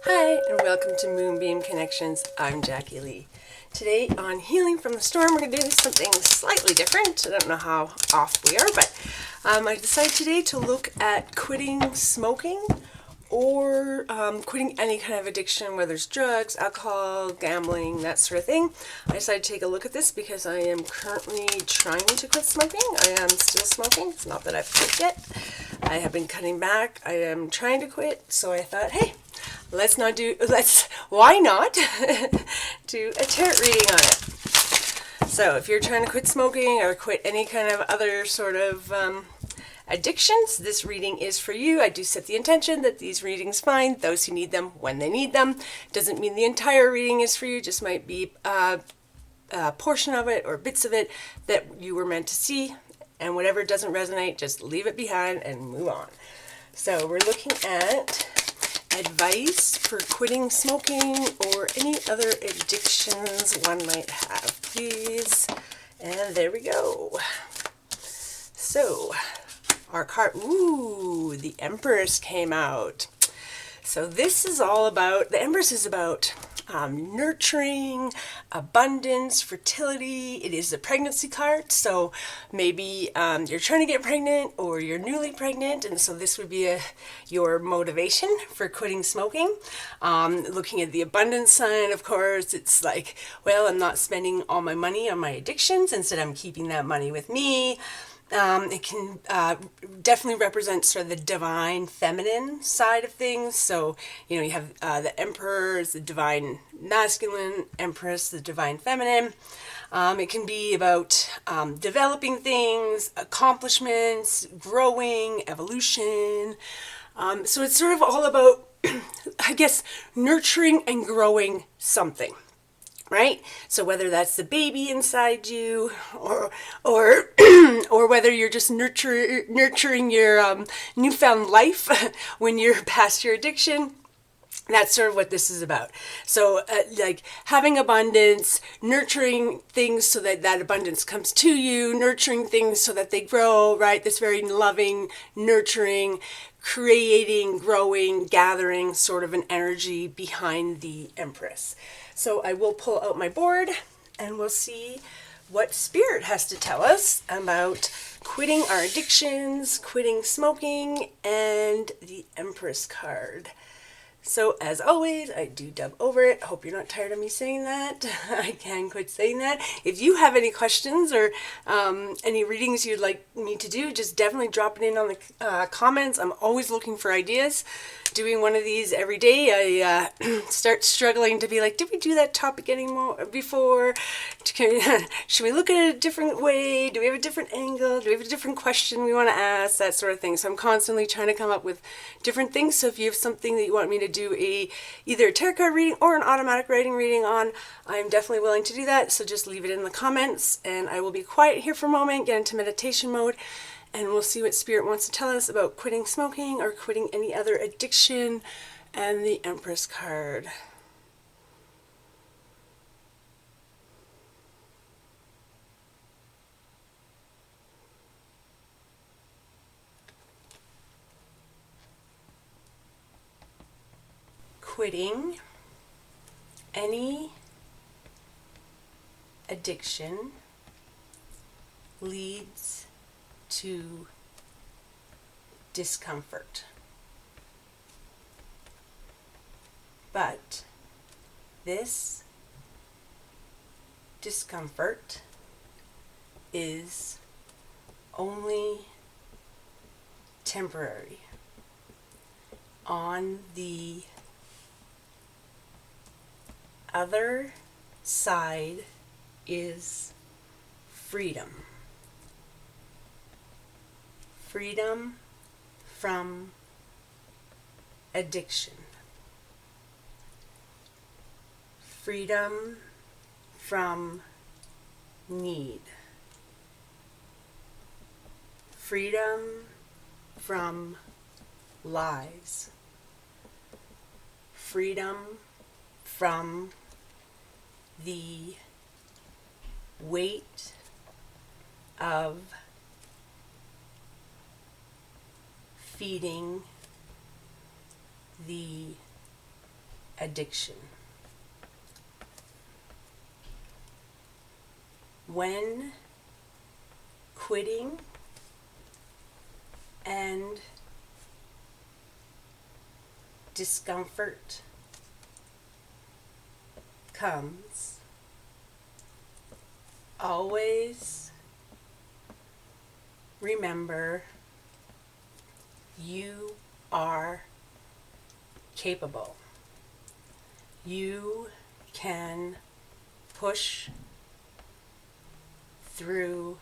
Hi, and welcome to Moonbeam Connections. I'm Jacqui-Leigh. Today on Healing from the Storm, we're going to do something slightly different. I don't know how off we are, but I decided today to look at quitting smoking or quitting any kind of addiction, whether it's drugs, alcohol, gambling, that sort of thing. I decided to take a look at this because I am currently trying to quit smoking. I am still smoking. It's not that I've quit yet. I have been cutting back. I am trying to quit, so I thought, hey, why not do a tarot reading on it? So if you're trying to quit smoking or quit any kind of other sort of addictions, this reading is for you. I do set the intention that these readings find those who need them when they need them. Doesn't mean the entire reading is for you, just might be a portion of it or bits of it that you were meant to see. And whatever doesn't resonate, just leave it behind and move on. So we're looking at advice for quitting smoking or any other addictions one might have, please. And there we go. So our card, the Empress came out. So this is all about, the Empress is about nurturing, abundance, fertility. It is a pregnancy card, so maybe you're trying to get pregnant or you're newly pregnant, and so this would be your motivation for quitting smoking. Looking at the abundance sign, of course, it's like, well, I'm not spending all my money on my addictions, instead I'm keeping that money with me. It can definitely represent sort of the divine feminine side of things. So, you have the Emperor, the divine masculine, Empress, the divine feminine. It can be about developing things, accomplishments, growing, evolution. So it's sort of all about, I guess, nurturing and growing something. Right? So whether that's the baby inside you or or whether you're just nurturing your newfound life when you're past your addiction, that's sort of what this is about. So like having abundance, nurturing things so that that abundance comes to you, nurturing things so that they grow, right? This very loving, nurturing, creating, growing, gathering sort of an energy behind the Empress. So I will pull out my board and we'll see what Spirit has to tell us about quitting our addictions, quitting smoking, and the Empress card. So as always, I do dub over it. I hope you're not tired of me saying that. I can quit saying that. If you have any questions or any readings you'd like me to do, just definitely drop it in on the comments. I'm always looking for ideas. Doing one of these every day, I start struggling to be like, did we do that topic anymore before? Should we look at it a different way? Do we have a different angle? Do we have a different question we want to ask? That sort of thing. So I'm constantly trying to come up with different things. So if you have something that you want me to do either a tarot card reading or an automatic writing reading on, I'm definitely willing to do that. So just leave it in the comments and I will be quiet here for a moment, get into meditation mode, and we'll see what Spirit wants to tell us about quitting smoking or quitting any other addiction. And the Empress card. Quitting any addiction leads to discomfort. But this discomfort is only temporary. On the other side is freedom. Freedom from addiction. Freedom from need. Freedom from lies. Freedom from the weight of feeding the addiction. When quitting and discomfort comes, always remember you are capable. You can push through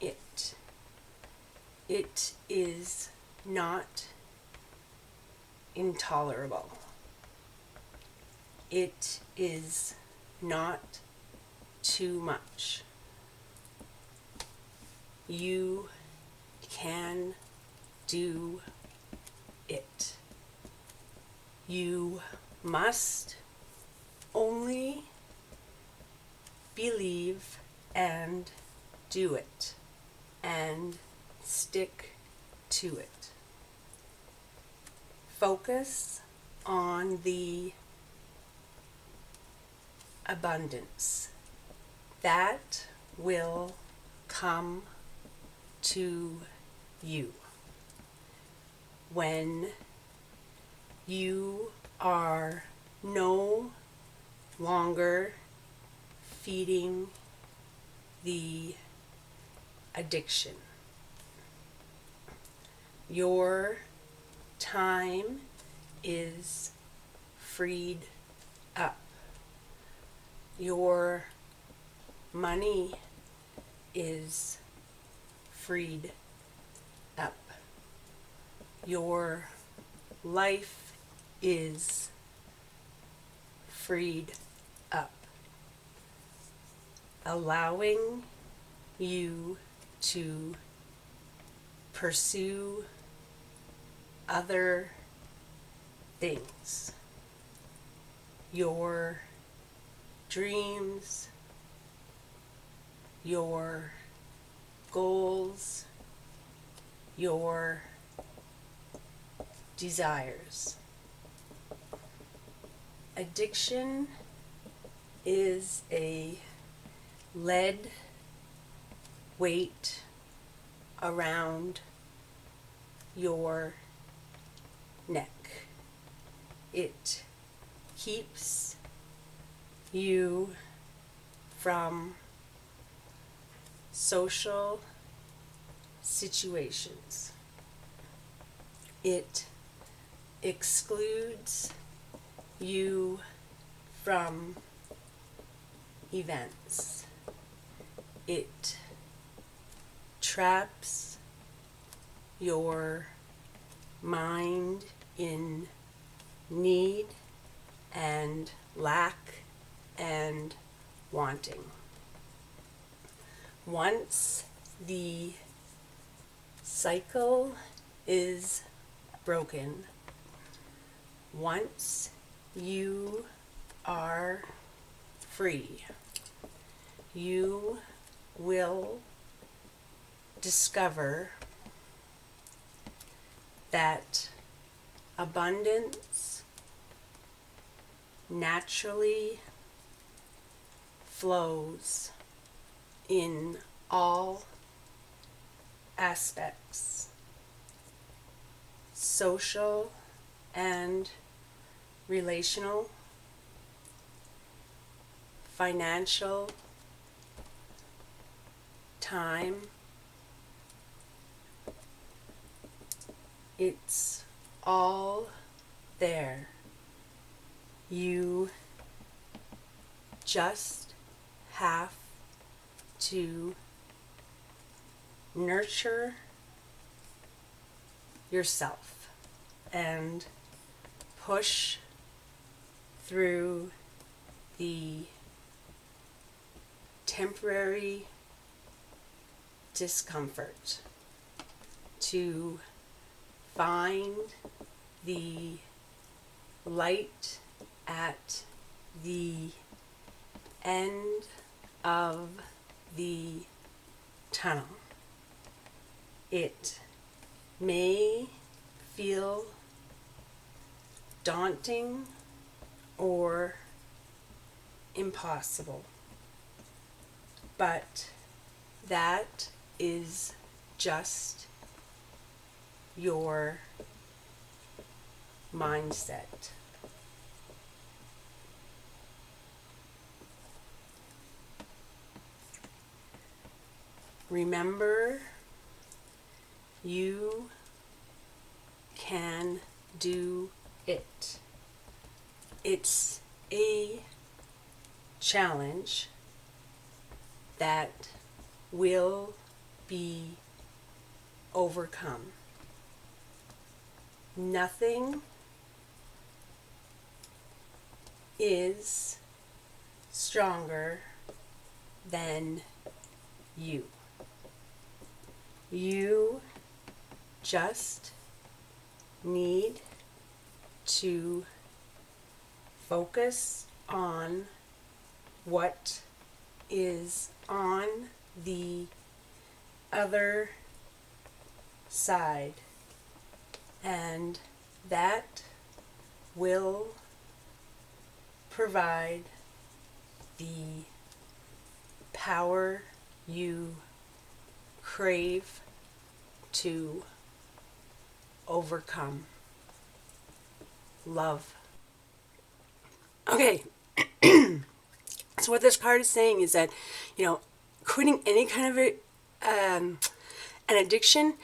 it. It is not intolerable. It is not too much. You can do it. You must only believe and do it and stick to it. Focus on the abundance that will come to you when you are no longer feeding the addiction. Your time is freed up. Your money is freed up. Your life is freed up, allowing you to pursue other things, your dreams, your goals, your desires. Addiction is a lead weight around your neck. It keeps you from social situations. It excludes you from events. It traps your mind in need and lack and wanting. Once the cycle is broken, once you are free, you will discover that abundance naturally flows in all aspects, social and relational, financial, time. It's all there. You just have to nurture yourself and push through the temporary discomfort to find the light at the end of the tunnel. It may feel daunting or impossible. But that is just your mindset. Remember, you can do it. It's a challenge that will be overcome. Nothing is stronger than you. You just need to focus on what is on the other side, and that will provide the power you crave to overcome. Love. Okay. So what this card is saying is that, quitting any kind of an addiction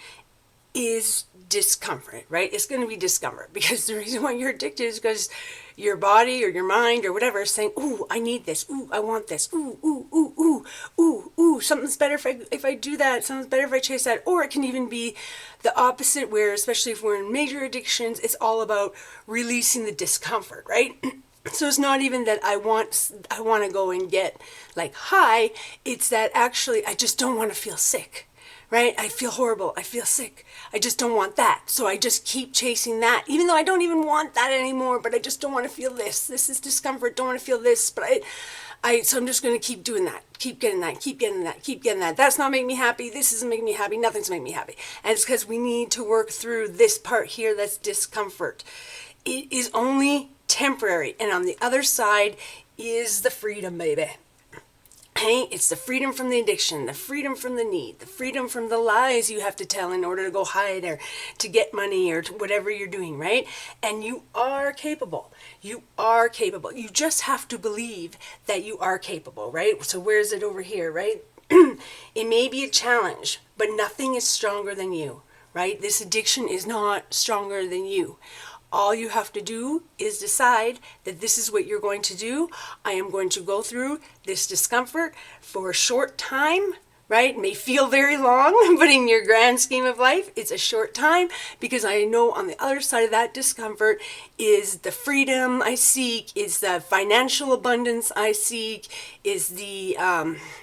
is discomfort, right? It's going to be discomfort, because the reason why you're addicted is because your body or your mind or whatever is saying, ooh, I need this. Ooh, I want this. Ooh, ooh, ooh, ooh, ooh, ooh. Something's better if I do that. Something's better if I chase that. Or it can even be the opposite, where, especially if we're in major addictions, it's all about releasing the discomfort, right? So it's not even that I want to go and get like high. It's that actually I just don't want to feel sick, right? I feel horrible. I feel sick. I just don't want that. So I just keep chasing that, even though I don't even want that anymore, but I just don't want to feel this. This is discomfort. Don't want to feel this, but so I'm just going to keep doing that. Keep getting that. Keep getting that. Keep getting that. That's not making me happy. This isn't making me happy. Nothing's making me happy. And it's because we need to work through this part here that's discomfort. It is only temporary, and on the other side is the freedom, baby. Hey, it's the freedom from the addiction, the freedom from the need, the freedom from the lies you have to tell in order to go hide or to get money or to whatever you're doing, right? And you are capable. You are capable. You just have to believe that you are capable, right? So where is it over here, right? It may be a challenge, but nothing is stronger than you, right? This addiction is not stronger than you. All you have to do is decide that this is what you're going to do. I am going to go through this discomfort for a short time, right? It may feel very long, but in your grand scheme of life, it's a short time, because I know on the other side of that discomfort is the freedom I seek, is the financial abundance I seek, is the,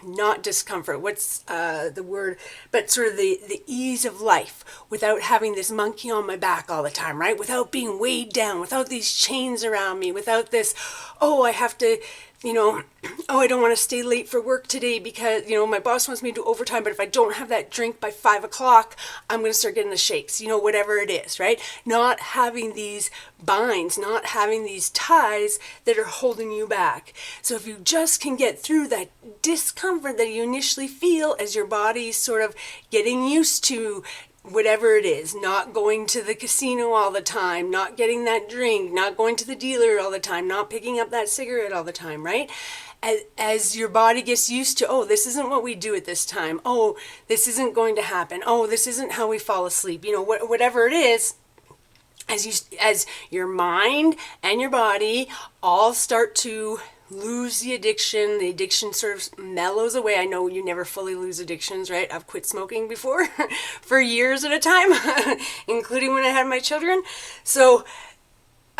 not discomfort, what's the word, but sort of the ease of life without having this monkey on my back all the time, right? Without being weighed down, without these chains around me, without this, I have to, I don't want to stay late for work today because, my boss wants me to do overtime, but if I don't have that drink by 5 o'clock, I'm going to start getting the shakes, whatever it is, right? Not having these binds, not having these ties that are holding you back. So if you just can get through that discomfort that you initially feel as your body's sort of getting used to whatever it is, not going to the casino all the time, not getting that drink, not going to the dealer all the time, not picking up that cigarette all the time, right? As your body gets used to, this isn't what we do at this time. This isn't going to happen. This isn't how we fall asleep. Whatever it is, as your mind and your body all start to lose the addiction sort of mellows away. I know you never fully lose addictions, right? I've quit smoking before for years at a time, including when I had my children. So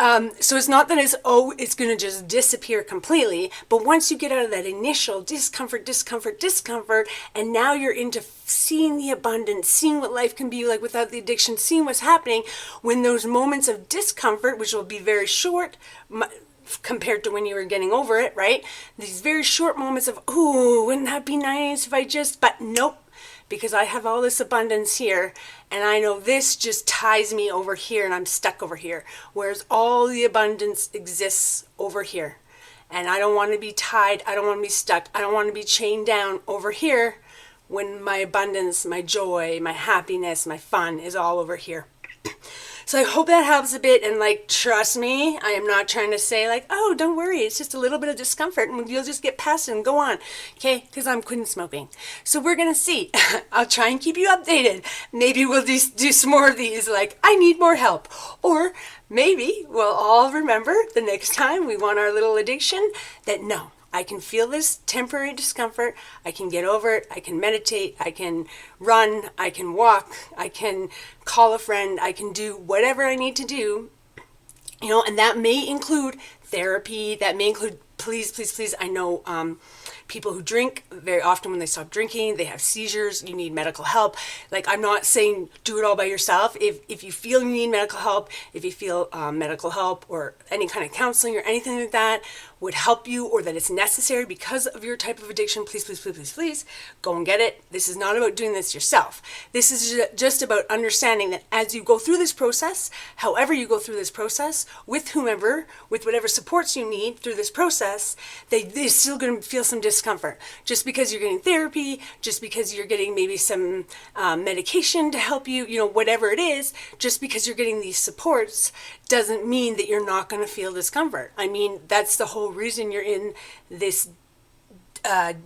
it's not that it's going to just disappear completely, but once you get out of that initial discomfort, and now you're into seeing the abundance, seeing what life can be like without the addiction, seeing what's happening, when those moments of discomfort, which will be very short, compared to when you were getting over it, right? These very short moments of, wouldn't that be nice if I just, but nope, because I have all this abundance here, and I know this just ties me over here and I'm stuck over here, whereas all the abundance exists over here. And I don't want to be tied, I don't want to be stuck, I don't want to be chained down over here when my abundance, my joy, my happiness, my fun is all over here. So I hope that helps a bit, and like, trust me, I am not trying to say like, oh, don't worry, it's just a little bit of discomfort and you'll just get past it and go on, okay? Because I'm quitting smoking. So we're gonna see. I'll try and keep you updated. Maybe we'll do some more of these, like, I need more help. Or maybe we'll all remember the next time we want our little addiction that no, I can feel this temporary discomfort, I can get over it, I can meditate, I can run, I can walk, I can call a friend, I can do whatever I need to do, you know, and that may include therapy, that may include, please, I know people who drink, very often when they stop drinking, they have seizures, you need medical help. Like, I'm not saying do it all by yourself. If you feel you need medical help, if you feel medical help or any kind of counseling or anything like that would help you, or that it's necessary because of your type of addiction, please, go and get it. This is not about doing this yourself. This is just about understanding that as you go through this process, however you go through this process, with whomever, with whatever supports you need through this process, they're still going to feel some discomfort. Just because you're getting therapy, just because you're getting maybe some medication to help you, you know, whatever it is, just because you're getting these supports doesn't mean that you're not going to feel discomfort. I mean, that's the whole reason you're in this I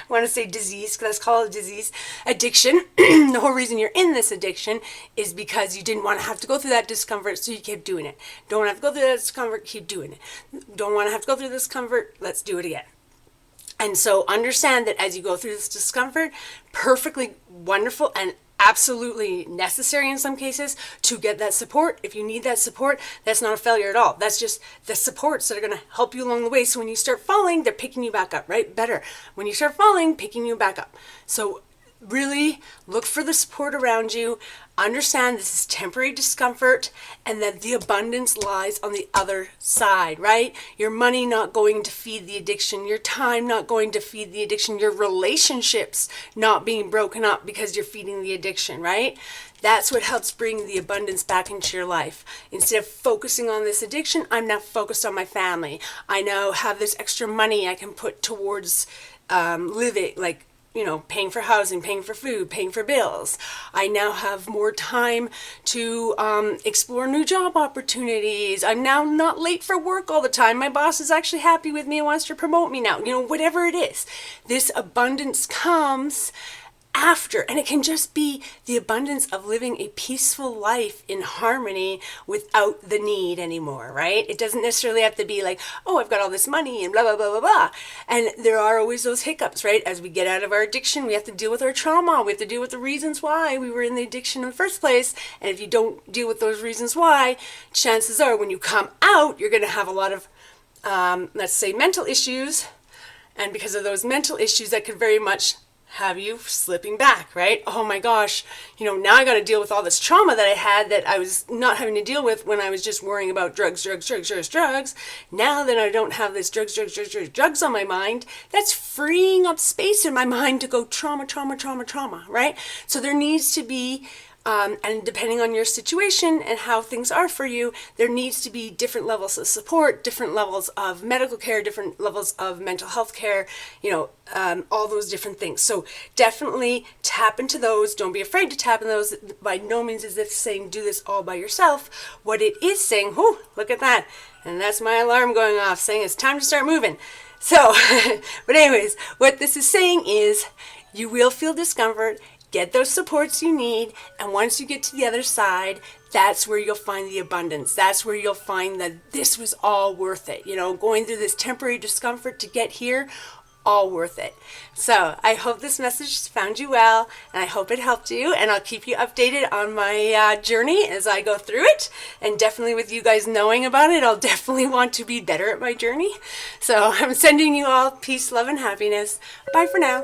want to say disease, because let's call it a disease, addiction. The whole reason you're in this addiction is because you didn't want to have to go through that discomfort, so you kept doing it. Don't want to have to go through that discomfort, keep doing it. Don't want to have to go through this discomfort, let's do it again. And so understand that as you go through this discomfort, perfectly wonderful and absolutely necessary in some cases to get that support. If you need that support, that's not a failure at all. That's just the supports that are going to help you along the way. So when you start falling, they're picking you back up, right? Better. When you start falling, picking you back up. So really look for the support around you. Understand this is temporary discomfort and that the abundance lies on the other side, right? Your money not going to feed the addiction, your time not going to feed the addiction, your relationships not being broken up because you're feeding the addiction, right? That's what helps bring the abundance back into your life. Instead of focusing on this addiction, I'm now focused on my family. I now have this extra money I can put towards living, like, you know, paying for housing, paying for food, paying for bills. I now have more time to explore new job opportunities. I'm now not late for work all the time. My boss is actually happy with me and wants to promote me now. You know, whatever it is, this abundance comes after, and it can just be the abundance of living a peaceful life in harmony without the need anymore, right? It doesn't necessarily have to be like, oh, I've got all this money and blah, blah, blah, blah, blah. And there are always those hiccups, right? As we get out of our addiction, we have to deal with our trauma. We have to deal with the reasons why we were in the addiction in the first place. And if you don't deal with those reasons why, chances are when you come out, you're going to have a lot of, let's say, mental issues. And because of those mental issues, that could very much have you slipping back, right? Oh my gosh, you know, now I got to deal with all this trauma that I had that I was not having to deal with when I was just worrying about drugs. Now that I don't have this drugs on my mind, that's freeing up space in my mind to go trauma, right? So there needs to be and depending on your situation and how things are for you, there needs to be different levels of support, different levels of medical care, different levels of mental health care, you know, all those different things. So definitely tap into those. Don't be afraid to tap in those. By no means is this saying do this all by yourself. What it is saying, whoo, look at that. And that's my alarm going off saying it's time to start moving. So, but anyways, what this is saying is you will feel discomfort. Get those supports you need, and once you get to the other side, that's where you'll find the abundance. That's where you'll find that this was all worth it. You know, going through this temporary discomfort to get here, all worth it. So I hope this message found you well, and I hope it helped you, and I'll keep you updated on my journey as I go through it, and definitely with you guys knowing about it, I'll definitely want to be better at my journey. So I'm sending you all peace, love, and happiness. Bye for now.